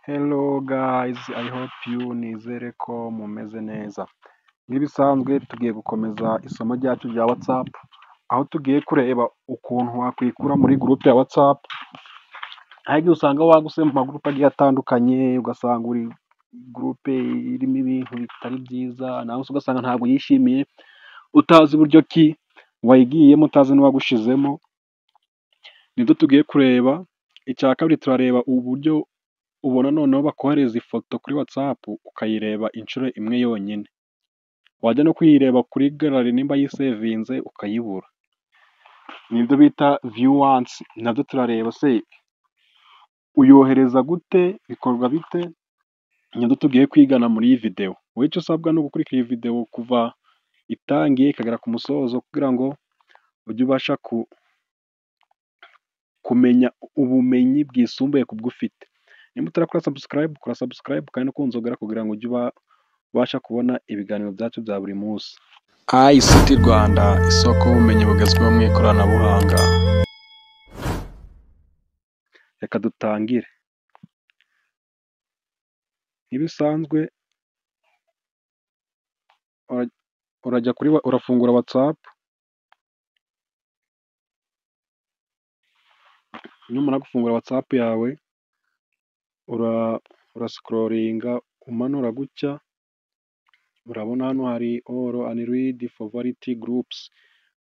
Hello guys, I hope you nizere ko mumeze neza. Nk'ibisanzwe tugiye gukomeza isomo ryacu rya WhatsApp, aho tugiye kureba ukuntu wakwikura muri groupe ya WhatsApp. Hari igihe usanga waguse mu magroupe agiye atandukanye, ugasanga uri groupe irimo ibintu bitari byiza, nawe se ugasanga ntabwo uyishimiye, utazi uburyo ki wayigiyemo, utazi n'uwagushizemo. Nibyo tugiye kureba. Icya kabiri turareba uburyo ubona noneho bakohereza ifoto kuri WhatsApp ukayireba inshuro imwe yonyine. Wajya no kuyireba kuri gallery nimba yisevinze ukayibura. Nibyo bita view once. Nabyo turareba se uyohereza gute, bikorwa bite, nibyo tugiye kwigana muri iyi video. Wowe icyo usabwa ni ugukurikira iyi video kuva itangiye ikagera ku musozo kugira ngo ujye ubasha kumenya ubumenyi bwisumbuye ku bwo ufite. Nimba utarakora subscribe, kora subscribe kandi no kunzogera kugira ngo ujye ubasha kubona ibiganiro byacu bya buri munsi. ICT Rwanda, isoko y'ubumenyi bugezweho mu ikoranabuhanga. Reka dutangire. Nk'ibisanzwe urafungura WhatsApp. Numara gufungura WhatsApp yawe, urascrollinga umanura gutya. Urabona hano hari all unread favorite groups.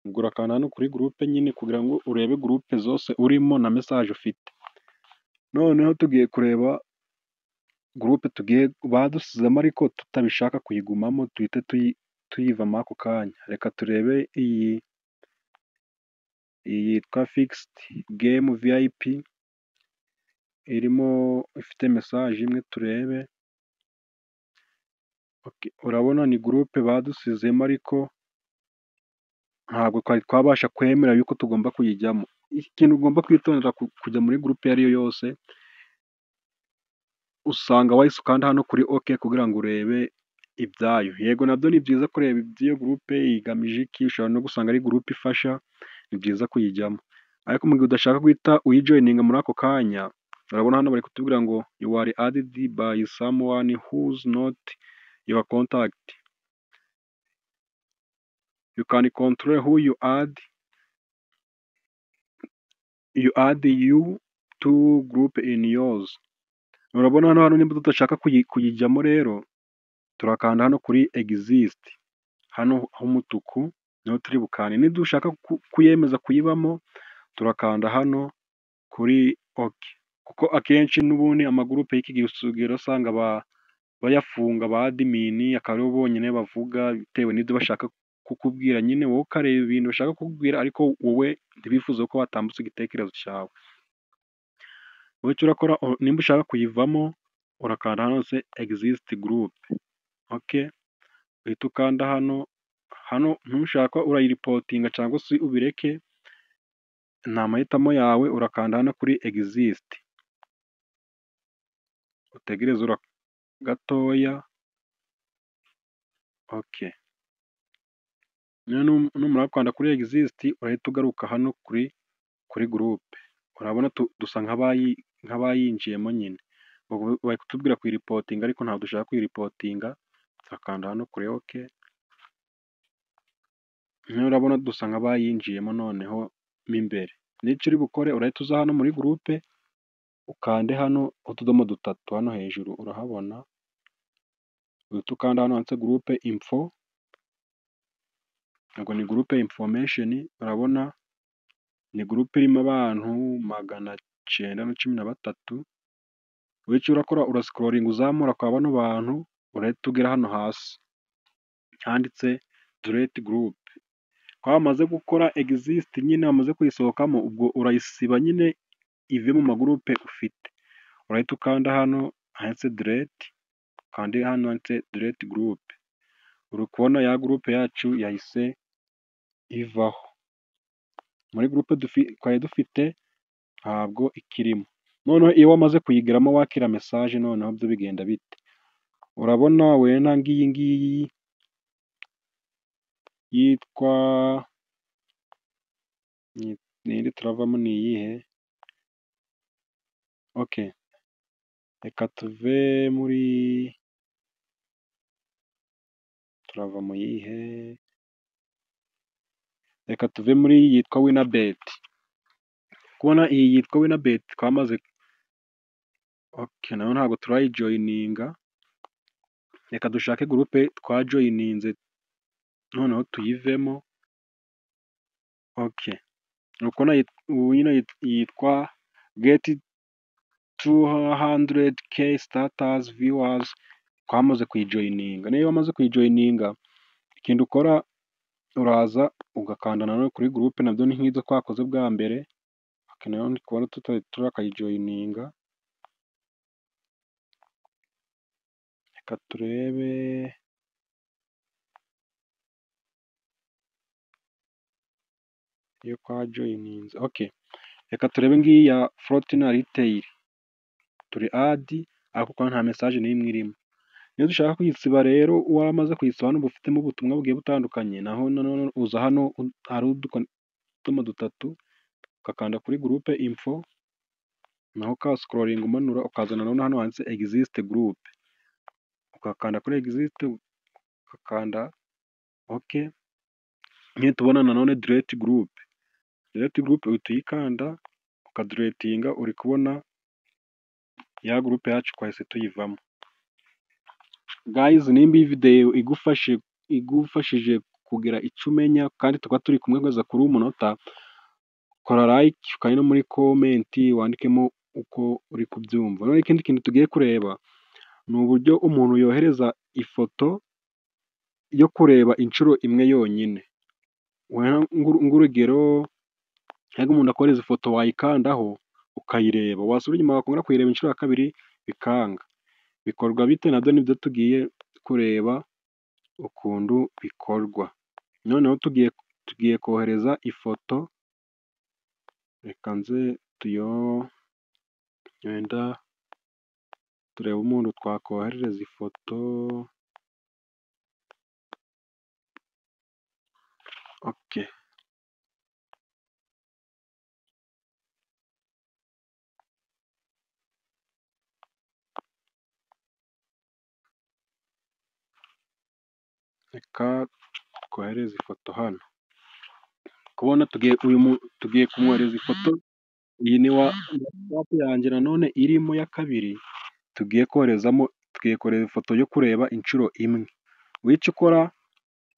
Ubwo urakanda hano kuri groupe nyine kugira ngo urebe groupe zose urimo na message ufite. Noneho tugiye kureba groupe badusizemo ariko tutabishaka kuyigumamo, tuhite tuyivamo ako kanya. Reka turebe iyi yitwa fixed game VIP, irimo ifite message imwe. Turebe. Urabona ni groupe badusizemo ariko ntabwo twari twabasha kwemera yuko tugomba kuyijyamo. Ikintu ugomba kwitondera kujya muri groupe iyo ari yo yose, usanga wahise ukanda hano kuri OK kugira ngo urebe ibyayo. Yego nabyo ni byiza kureba iby'iyo groupe igamije iki, ushobora no gusanga ari groupe ifasha, ni byiza kuyijyamo. Ariko mu gihe udashaka guhita uyijoininga muri ako kanya, urabona hano bari kutubwira ngo you are added by someone who's not your contact. You can control who you add you to group in yours. Urabona hano nimba tudashaka kuyijyamo rero, turakanda hano kuri exist, hano h'umutuku niho turi bukande. Niba dushaka kuyemeza kuyibamo, turakanda hano kuri OK. Kuko akenshi n'ubundi amagroupe y'iki gihe usanga bayafunga ba admin, akaba aribo bonyine bavuga bitewe n'ibyo bashaka kukubwira. Nyine wowe ukareba ibintu bashaka kukubwira ariko wowe ntibifuza ko watambutsa igitekerezo cyawe. Wowe icyo urakora, nimba ushaka kuyivamo, urakanda hano se exist group. OK. Uhita ukanda hano ntushaka urayiripotinga cyangwa se ubireke, ni amahitamo yawe. Urakanda hano kuri exist, utegereze gatoya. OK. Numara kwanda kuri exist, urahita ugaruka hano kuri groupe. Urabona dusa nk'abayinjiyemo nyine. Bari kutubwira kuyiripotinga ariko ntabwo dushaka kuyiripotinga. Turakanda hano kuri OK. Urabona dusa nk'abayinjiyemo noneho mo imbere. N'icyo uri bukore, urahita uza hano muri groupe, ukande hano utudomo dutatu hano hejuru, urahabona. Uhita ukanda hano handitse groupe info. Ubwo ni groupe information. Urabona ni groupe irimo abantu 913. Wowe icyo urakora, urascrollinga uzamura kwa bano bantu, urahita ugera hano hasi handitse delete group. Kwa bamaze gukora exist nyine, bamaze kuyisohokamo, ubwo urayisiba nyine ive mu magroupe ufite. Urahita ukanda hano handitse delete, kandi hano handitse delete group. Uri kubona ya groupe yacu yahise ivaho. Muri groupe twari dufite ntabwo ikirimo. Noneho iyo wamaze kuyigeramo wakira message, noneho byo bigenda bite? Urabona wenda ngiyi yitwa nindi turavamo ni iyihe? OK. reka tuve muri, turava mu yihe, reka tuve muri iyi yitwa winabeti. Kubona iyi yitwa winabeti twamaze, nayo ntabwo turayijoyininga, reka dushake gurupe twajoyininze noneho tuyivemo. Ubu nyine yitwa geti 200k starters viewers, twamaze kuyijoyininga. Niyo wamaze kuyijoyininga, ikintu ukora uraza ugakanda nanone kuri gurupe, nabyo ni nk'ibyo twakoze bwa mbere. Nayo ndi kubona turakayijoyininga, reka turebe, iyo twajoyininze, reka turebe ngiyi ya Fortuna Retail, turi adi ariko kuko nta mesaje n'imwe irimo. Iyo dushaka kuyisiba rero, wamaze kuyisiba hano uba ufitemo ubutumwa bugiye butandukanye, naho nanone uza hano hari utudomo dutatu, ugakanda kuri gurupe info, naho ukasikororinga umanura, ukaza nanone hano handitse exist group, ugakanda kuri exist, ugakanda oke. Nk'iyo tubona nanone delete group, uhita uyikanda ukaduretinga, uri kubona ya gurupe yacu twahise tuyivamo. Gayizi, nimba iyi videwo igufashije kugira icyo umenya, kandi tukaba turi kumwe kugeza kuri uyu munota, kora like, ukande no muri komenti wandikemo uko uri kubyumva. Noneho ikindi kintu tugiye kureba ni uburyo umuntu yohereza ifoto yo kureba inshuro imwe yonyine. Ng'urugero, nk'uko umuntu akohereza ifoto wayikandaho ukayireba, wasubira inyuma wakongera kuyireba inshuro ya kabiri bikanga. Bikorwa bite? Nabyo nibyo tugiye kureba ukuntu bikorwa. Noneho tugiye kohereza ifoto, reka nze wenda turebe umuntu twakoherereza ifoto. Reka twohereze ifoto hano. Kubona tugiye kumwohereza ifoto, iyi ni watsapu yanjye nanone irimo ya kabiri, tugiye kohereza ifoto yo kureba inshuro imwe. Icyo ukora,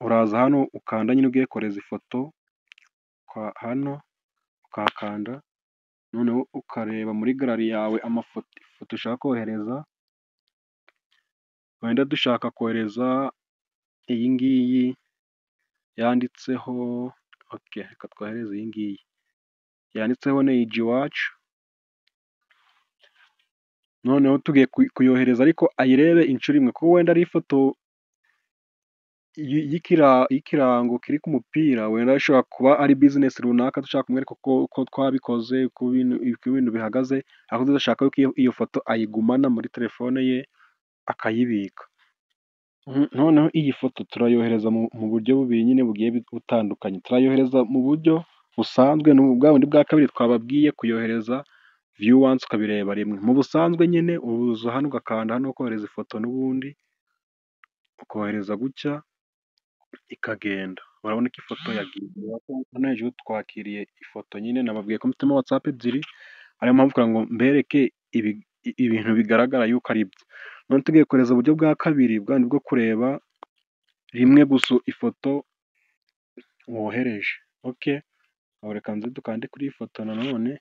uraza hano ukanda nyine ugiye kohereza ifoto, hano ukahakanda, noneho ukareba muri galari yawe ifoto ushaka kohereza. Wenda dushaka kohereza iyi ngiyi yanditseho, reka twohereze iyi ngiyi yanditseho Neji Iwacu. Noneho tugiye kuyohereza ariko ayirebe inshuro imwe, kuko wenda ari ifoto y'ikirango kiri ku mupira, wenda ishobora kuba ari bizinesi runaka dushaka kumwereka uko twabikoze, uko ibintu bihagaze, ariko tudashaka ko iyo foto ayigumana muri telefone ye akayibika. Noneho iyi foto turayohereza mu buryo bubiri nyine bugiye butandukanye. Turayohereza mu buryo busanzwe, ni bwa bundi bwa kabiri twababwiye, kuyohereza viyu wansi ukabireba rimwe. Mu busanzwe nyine uza hano ugakanda hano kohereza ifoto, n'ubundi ukohereza gutya ikagenda. Urabona ko ifoto yagiye. Hano hejuru twakiriye ifoto nyine, nababwiye ko mfitemo watsapu ebyiri, ariyo mpamvu kugira ngo mbereke ibintu bigaragara yuko ari byo. None tugiye kohereza uburyo bwa kabiri, bwa bundi bwo kureba rimwe gusa ifoto wohereje. Reka nze dukande kuri iyi foto nanone,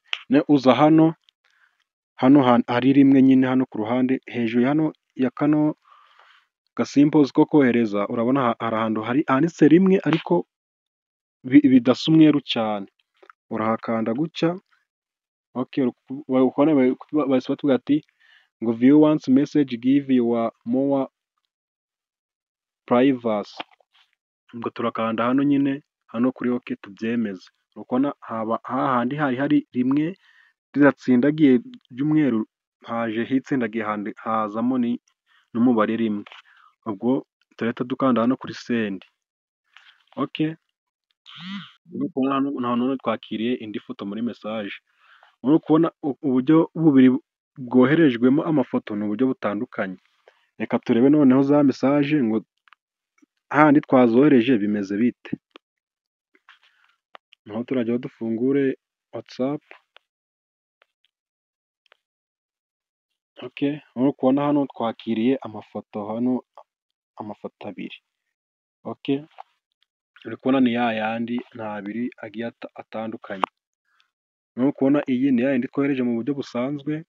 uza hano hari rimwe nyine hano ku ruhande, hejuru hano ya kano gasimbozi ko kohereza, urabona hari ahantu handitse rimwe ariko bidasa umweru cyane. Urahakanda gutya, bahise batubwira ati ngo viyu wansi meseji give yuwa mowa purayivasi. Ubwo turakanda hano nyine, hano kuri oke tubyemeze. Urabona hahandi hari rimwe ridatsindagiye ry'umweru, haje hitsindagiye hazamo n'umubare rimwe. Ubwo turahita dukanda hano kuri sendi. None twakiriye indi foto muri mesaje. Muri kubona uburyo bubiri bwoherejwemo amafoto ni uburyo butandukanye. Reka turebe noneho za mesaje ngo hahandi twazohereje bimeze bite. Naho turajyaho dufungure watsapu. Nk'uko kubona hano twakiriye amafoto, hano amafoto abiri. Uri kubona ni ya yandi ni abiri agiye atandukanye. Nk'uko kubona iyi ni ya yindi twohereje mu buryo busanzwe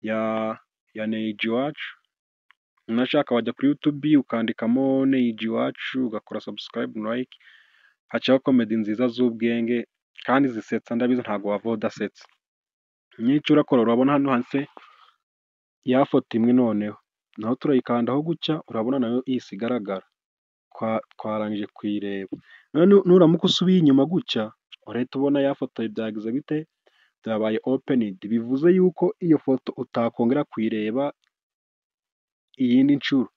ya Neji Iwacu. Unashaka wajya kuri YouTube ukandikamo Neji Iwacu ugakora subscribe like, hacaho komedi nziza z'ubwenge kandi zisetsa, ndabizi ntabwo wava udasetse. Nk'icyo urakora urabona hano handitse ya foto imwe, noneho naho turayikandaho gutya urabona nayo ihise igaragara, twarangije kuyireba. Nuramuka usubiye inyuma gutya urahita ubona ya foto byagize bite, byabaye opened. Bivuze yuko iyo foto utakongera kuyireba iyindi nshuro.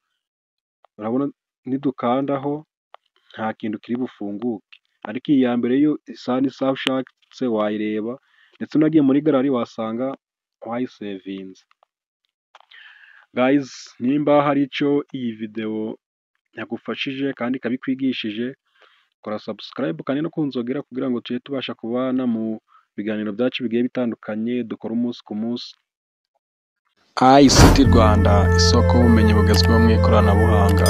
Urabona nidukandaho nta kintu kiri bufunguke, ariko iyi ya mbere yo isa n'isaha ushatse wayireba, ndetse unagiye muri galari wasanga wayisevinze. Guys, nimba hari icyo iyi video yagufashije kandi ikaba ikwigishije, kora subscribe kandi no kunzogera kugira ngo tujye tubasha kubana mu biganiro byacu bigiye bitandukanye dukora umunsi ku munsi. ICT Rwanda, isoko y'ubumenyi bugezweho mu ikoranabuhanga.